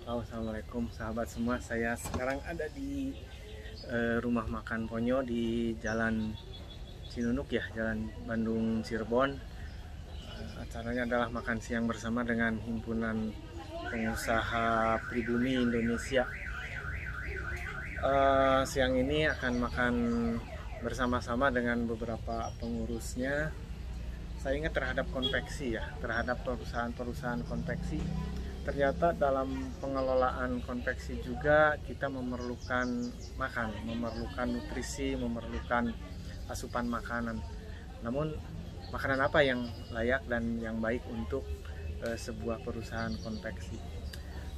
Halo, assalamualaikum sahabat semua. Saya sekarang ada di rumah makan Ponyo di Jalan Cinunuk ya, Jalan Bandung Cirebon. Acaranya adalah makan siang bersama dengan Himpunan Pengusaha Pribumi Indonesia. Siang ini akan makan bersama-sama dengan beberapa pengurusnya. Saya ingat terhadap konveksi ya, terhadap perusahaan-perusahaan konveksi. Ternyata dalam pengelolaan konveksi juga kita memerlukan makan, memerlukan nutrisi, memerlukan asupan makanan. Namun makanan apa yang layak dan yang baik untuk sebuah perusahaan konveksi?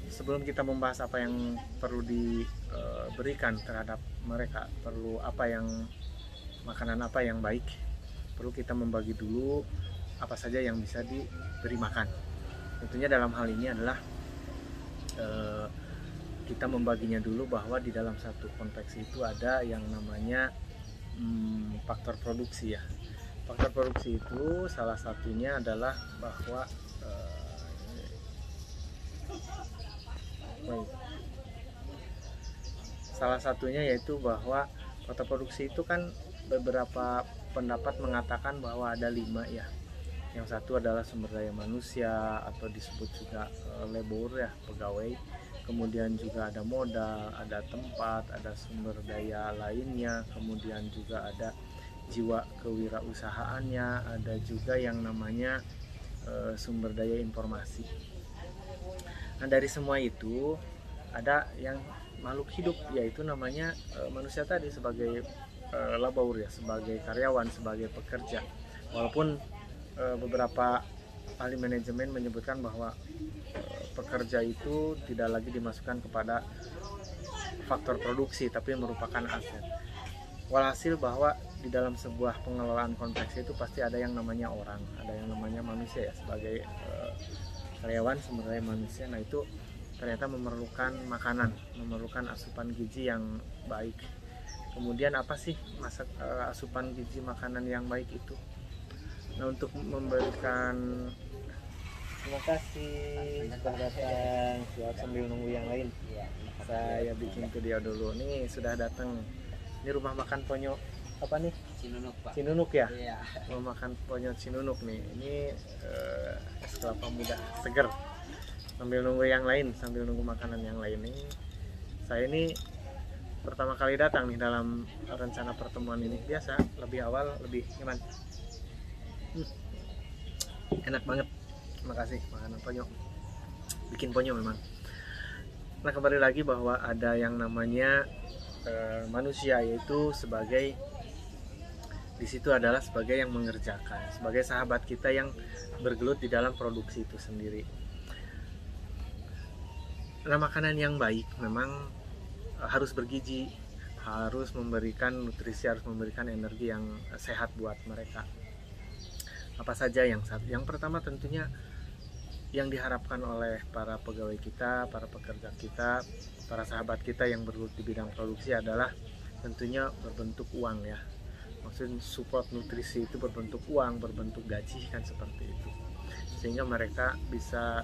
Sebelum kita membahas apa yang perlu diberikan terhadap mereka, perlu apa yang makanan apa yang baik, perlu kita membagi dulu apa saja yang bisa diberi makan. Tentunya dalam hal ini adalah kita membaginya dulu bahwa di dalam satu konveksi itu ada yang namanya faktor produksi ya. Faktor produksi itu salah satunya adalah bahwa salah satunya yaitu bahwa faktor produksi itu kan beberapa pendapat mengatakan bahwa ada 5 ya. Yang satu adalah sumber daya manusia atau disebut juga labor ya, pegawai. Kemudian juga ada modal, ada tempat, ada sumber daya lainnya. Kemudian juga ada jiwa kewirausahaannya, ada juga yang namanya sumber daya informasi. Nah, dari semua itu ada yang makhluk hidup, yaitu namanya manusia tadi sebagai labor ya, sebagai karyawan, sebagai pekerja. Walaupun beberapa ahli manajemen menyebutkan bahwa pekerja itu tidak lagi dimasukkan kepada faktor produksi tapi merupakan aset. Walhasil bahwa di dalam sebuah pengelolaan konveksi itu pasti ada yang namanya orang, ada yang namanya manusia ya, sebagai karyawan sumber daya manusia. Nah, itu ternyata memerlukan makanan, memerlukan asupan gizi yang baik. Kemudian apa sih asupan gizi makanan yang baik itu? Nah, untuk memberikan, terima kasih sudah datang. Siap sambil nunggu yang lain. Saya bikin video dulu. Nih sudah datang. Ini rumah makan Ponyo apa nih? Cinunuk, Pak. Cinunuk ya? Iya. Rumah makan Ponyo Cinunuk nih. Ini es kelapa muda seger. Sambil nunggu yang lain, sambil nunggu makanan yang lain nih. Saya ini pertama kali datang nih dalam rencana pertemuan ini. Biasa lebih awal lebih nyaman. Enak banget. Terima kasih makanan Ponyo. Bikin Ponyo memang. Nah, kembali lagi bahwa ada yang namanya manusia, yaitu sebagai di situ adalah sebagai yang mengerjakan, sebagai sahabat kita yang bergelut di dalam produksi itu sendiri. Nah, makanan yang baik memang harus bergizi, harus memberikan nutrisi, harus memberikan energi yang sehat buat mereka. Apa saja yang pertama tentunya yang diharapkan oleh para pegawai kita, para pekerja kita, para sahabat kita yang bergelut di bidang produksi adalah tentunya berbentuk uang ya. Maksudnya support nutrisi itu berbentuk uang, berbentuk gaji kan, seperti itu. Sehingga mereka bisa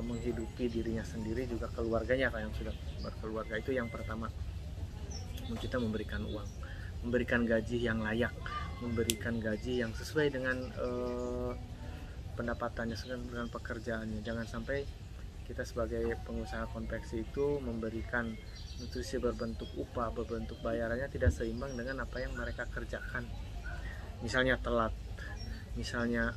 menghidupi dirinya sendiri, juga keluarganya kalau yang sudah berkeluarga. Itu yang pertama, kita memberikan uang, memberikan gaji yang layak, memberikan gaji yang sesuai dengan pendapatannya, dengan pekerjaannya. Jangan sampai kita sebagai pengusaha konveksi itu memberikan nutrisi berbentuk upah, berbentuk bayarannya tidak seimbang dengan apa yang mereka kerjakan. Misalnya telat, misalnya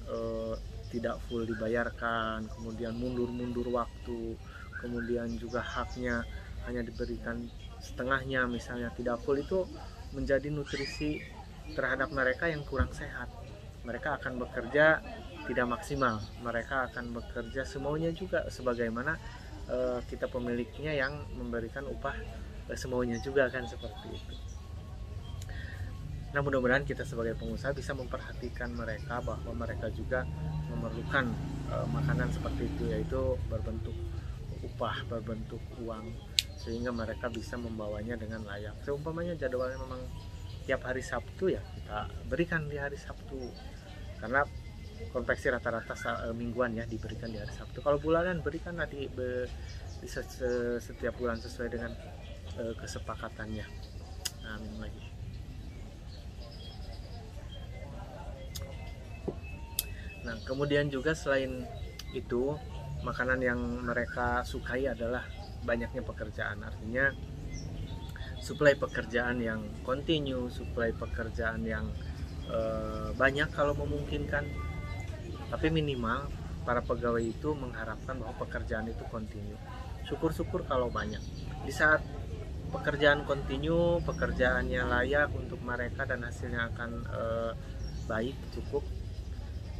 tidak full dibayarkan, kemudian mundur-mundur waktu, kemudian juga haknya hanya diberikan setengahnya, misalnya tidak full. Itu menjadi nutrisi terhadap mereka yang kurang sehat. Mereka akan bekerja tidak maksimal, mereka akan bekerja semaunya juga, sebagaimana kita pemiliknya yang memberikan upah semaunya juga kan, seperti itu. Nah, mudah-mudahan kita sebagai pengusaha bisa memperhatikan mereka, bahwa mereka juga memerlukan makanan seperti itu, yaitu berbentuk upah, berbentuk uang, sehingga mereka bisa membawanya dengan layak. Seumpamanya jadwalnya memang tiap hari Sabtu, ya kita berikan di hari Sabtu, karena konveksi rata-rata mingguan ya diberikan di hari Sabtu. Kalau bulanan berikanlah di setiap bulan sesuai dengan kesepakatannya. Nah, minum lagi. Nah, kemudian juga selain itu, makanan yang mereka sukai adalah banyaknya pekerjaan. Artinya suplai pekerjaan yang kontinu, suplai pekerjaan yang banyak kalau memungkinkan. Tapi minimal para pegawai itu mengharapkan bahwa pekerjaan itu kontinu. Syukur-syukur kalau banyak. Di saat pekerjaan kontinu, pekerjaannya layak untuk mereka dan hasilnya akan baik, cukup,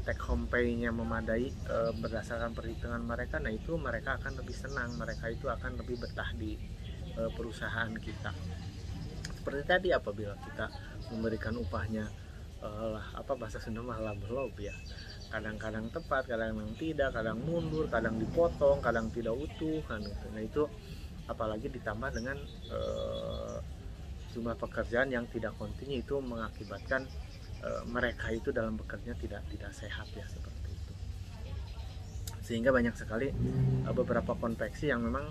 take home pay-nya memadai berdasarkan perhitungan mereka, nah itu mereka akan lebih senang, mereka itu akan lebih betah di perusahaan kita. Seperti tadi apabila kita memberikan upahnya bahasa Sunda mah labelob ya, kadang-kadang tepat, kadang-kadang tidak, kadang mundur, kadang dipotong, kadang tidak utuh kan gitu. Nah itu apalagi ditambah dengan jumlah pekerjaan yang tidak kontinu, itu mengakibatkan mereka itu dalam bekerja tidak sehat ya, seperti itu. Sehingga banyak sekali beberapa konveksi yang memang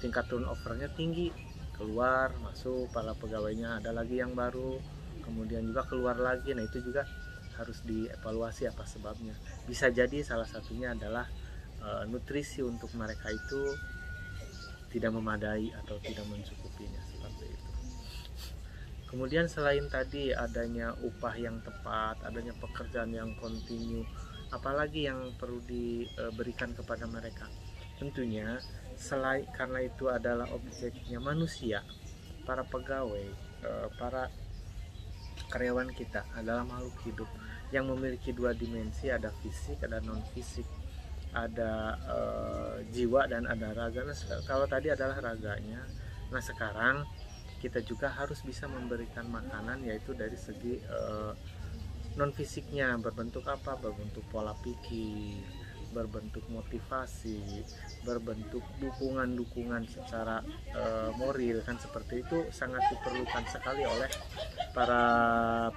tingkat turnovernya tinggi, keluar masuk para pegawainya, ada lagi yang baru, kemudian juga keluar lagi. Nah itu juga harus dievaluasi apa sebabnya. Bisa jadi salah satunya adalah nutrisi untuk mereka itu tidak memadai atau tidak mencukupinya, seperti itu. Kemudian selain tadi adanya upah yang tepat, adanya pekerjaan yang kontinu, apalagi yang perlu diberikan kepada mereka? Tentunya selain karena itu adalah objeknya manusia, para pegawai, para karyawan kita adalah makhluk hidup yang memiliki dua dimensi, ada fisik, ada non fisik, ada jiwa dan ada raga. Nah, kalau tadi adalah raganya, nah sekarang kita juga harus bisa memberikan makanan, yaitu dari segi non fisiknya, berbentuk apa? Berbentuk pola pikir, berbentuk motivasi, berbentuk dukungan secara moral kan, seperti itu sangat diperlukan sekali oleh para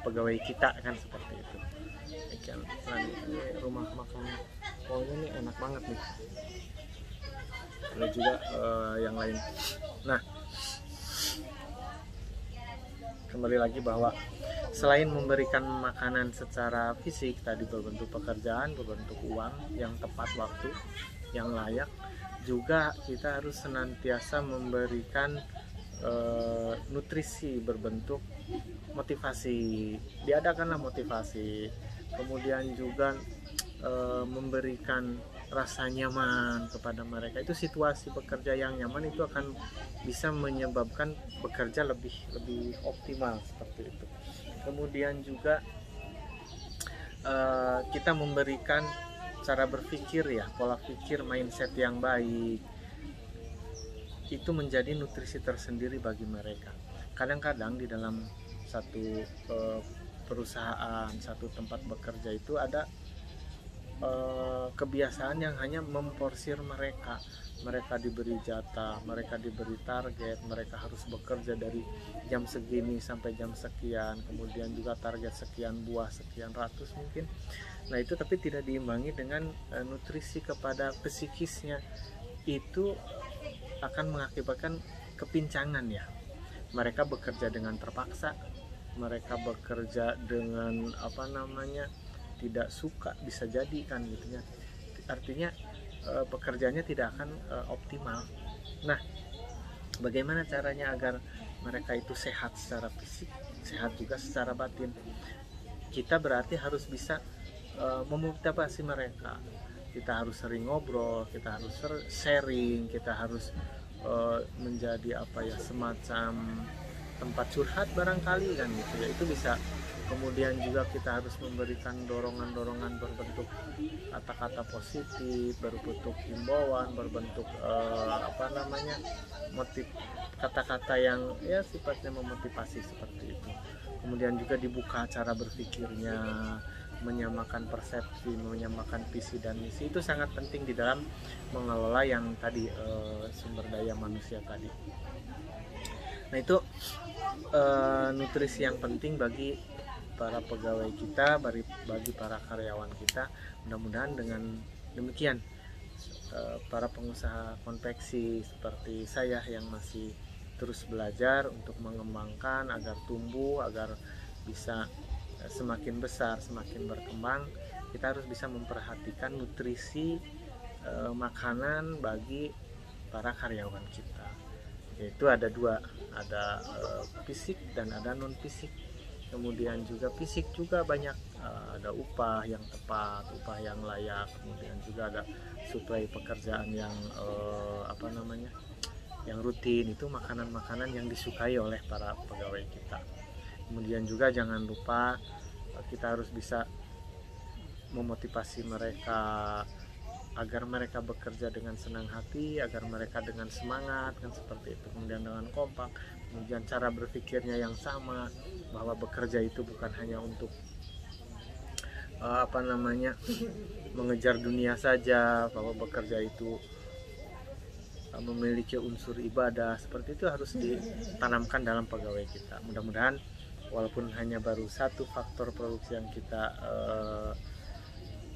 pegawai kita kan, seperti itu. Nah, ini rumah makan pokoknya ini enak banget nih. Ada juga yang lain. Nah, kembali lagi bahwa selain memberikan makanan secara fisik tadi, berbentuk pekerjaan, berbentuk uang yang tepat waktu, yang layak, juga kita harus senantiasa memberikan nutrisi berbentuk motivasi. Diadakanlah motivasi, kemudian juga memberikan rasa nyaman kepada mereka. Itu situasi bekerja yang nyaman itu akan bisa menyebabkan bekerja lebih optimal, seperti itu. Kemudian juga kita memberikan cara berpikir ya, pola pikir, mindset yang baik, itu menjadi nutrisi tersendiri bagi mereka. Kadang-kadang di dalam satu perusahaan, satu tempat bekerja itu ada kebiasaan yang hanya memporsir mereka. Mereka diberi jatah, mereka diberi target, mereka harus bekerja dari jam segini sampai jam sekian, kemudian juga target sekian buah, sekian ratus mungkin. Nah itu tapi tidak diimbangi dengan nutrisi kepada psikisnya, itu akan mengakibatkan kepincangan ya. Mereka bekerja dengan terpaksa, mereka bekerja dengan tidak suka, bisa jadi kan gitu ya. Artinya pekerjaannya tidak akan optimal. Nah, bagaimana caranya agar mereka itu sehat secara fisik, sehat juga secara batin? Kita berarti harus bisa memotivasi mereka. Kita harus sering ngobrol, kita harus sharing, kita harus menjadi semacam tempat curhat barangkali kan gitu ya. Itu bisa. Kemudian juga kita harus memberikan dorongan-dorongan berbentuk kata-kata positif, berbentuk himbauan, berbentuk kata-kata yang ya sifatnya memotivasi, seperti itu. Kemudian juga dibuka cara berpikirnya, menyamakan persepsi, menyamakan visi dan misi. Itu sangat penting di dalam mengelola yang tadi sumber daya manusia tadi. Nah itu nutrisi yang penting bagi para pegawai kita, bagi para karyawan kita. Mudah-mudahan dengan demikian para pengusaha konveksi seperti saya yang masih terus belajar untuk mengembangkan agar tumbuh, agar bisa semakin besar, semakin berkembang, kita harus bisa memperhatikan nutrisi makanan bagi para karyawan kita. Yaitu ada dua, ada fisik dan ada non fisik. Kemudian juga fisik juga banyak, ada upah yang tepat, upah yang layak, kemudian juga ada suplai pekerjaan yang yang rutin, itu makanan-makanan yang disukai oleh para pegawai kita. Kemudian juga jangan lupa kita harus bisa memotivasi mereka agar mereka bekerja dengan senang hati, agar mereka dengan semangat, kan seperti itu. Kemudian dengan kompak, kemudian cara berpikirnya yang sama, bahwa bekerja itu bukan hanya untuk mengejar dunia saja, bahwa bekerja itu memiliki unsur ibadah. Seperti itu harus ditanamkan dalam pegawai kita. Mudah-mudahan walaupun hanya baru satu faktor produksi yang kita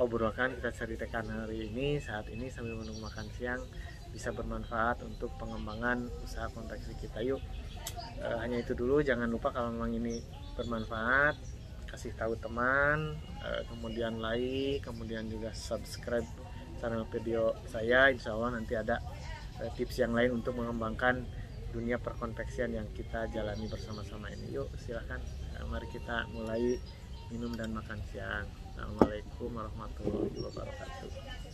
obrolkan, kita ceritakan hari ini, saat ini sambil menunggu makan siang, bisa bermanfaat untuk pengembangan usaha konveksi kita. Yuk, hanya itu dulu. Jangan lupa kalau memang ini bermanfaat, kasih tahu teman, kemudian like, kemudian juga subscribe channel video saya. Insya Allah nanti ada tips yang lain untuk mengembangkan dunia perkonveksian yang kita jalani bersama-sama ini. Yuk silahkan, mari kita mulai minum dan makan siang. Assalamualaikum warahmatullahi wabarakatuh.